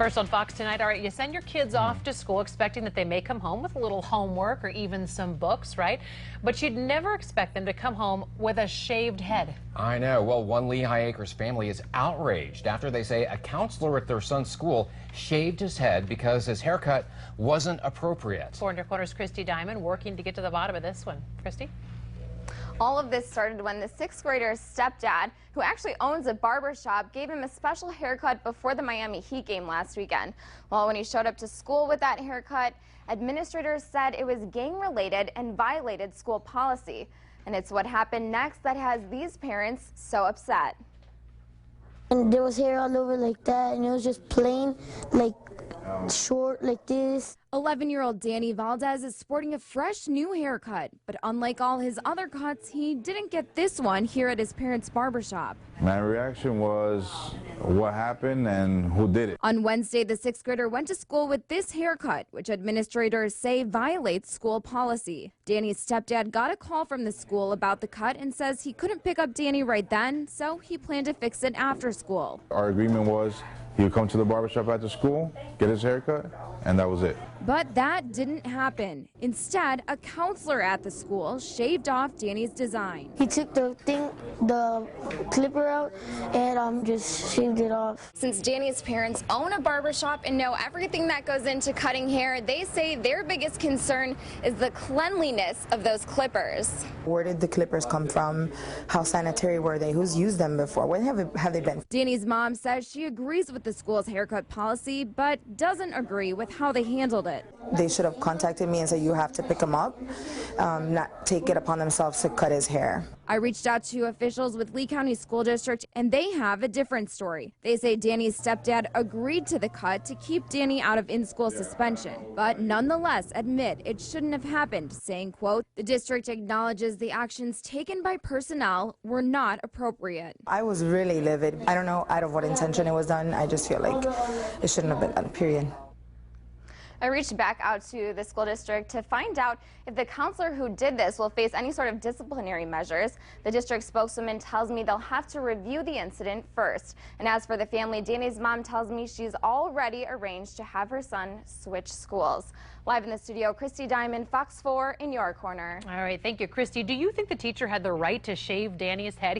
First on Fox tonight, all right, you send your kids off to school expecting that they may come home with a little homework or even some books, right? But you'd never expect them to come home with a shaved head. I know. Well, one Lehigh Acres family is outraged after they say a counselor at their son's school shaved his head because his haircut wasn't appropriate. 4 Corners' Christy Diamond working to get to the bottom of this one. Christy? All of this started when the 6th grader's stepdad, who actually owns a barber shop, gave him a special haircut before the Miami Heat game last weekend. Well, when he showed up to school with that haircut, administrators said it was gang-related and violated school policy. And it's what happened next that has these parents so upset. And there was hair all over like that, and it was just plain, like short like this. 11-year-old Danny Valdez is sporting a fresh new haircut, but unlike all his other cuts, he didn't get this one here at his parents' barbershop. My reaction was, what happened and who did it? On Wednesday, the 6th grader went to school with this haircut, which administrators say violates school policy. Danny's stepdad got a call from the school about the cut and says he couldn't pick up Danny right then, so he planned to fix it after school. Our agreement was he would come to the barbershop after school, get his haircut, and that was it. But that didn't happen. Instead, a counselor at the school shaved off Danny's design. He took the clipper out and just shaved it off. Since Danny's parents own a barbershop and know everything that goes into cutting hair, they say their biggest concern is the cleanliness of those clippers. Where did the clippers come from? How sanitary were they? Who's used them before? Where have they been? Danny's mom says she agrees with the school's haircut policy, but doesn't agree with how they handled it. They should have contacted me and said you have to pick him up, not take it upon themselves to cut his hair. I reached out to officials with Lee County School District, and they have a different story. They say Danny's stepdad agreed to the cut to keep Danny out of in-school suspension, but nonetheless admit it shouldn't have happened, saying, quote, the district acknowledges the actions taken by personnel were not appropriate. I was really livid. I don't know out of what intention it was done. I just feel like it shouldn't have been done, period. I reached back out to the school district to find out if the counselor who did this will face any sort of disciplinary measures. The district spokeswoman tells me they'll have to review the incident first. And as for the family, Danny's mom tells me she's already arranged to have her son switch schools. Live in the studio, Christy Diamond, Fox 4 in your corner. All right, thank you, Christy. Do you think the teacher had the right to shave Danny's head?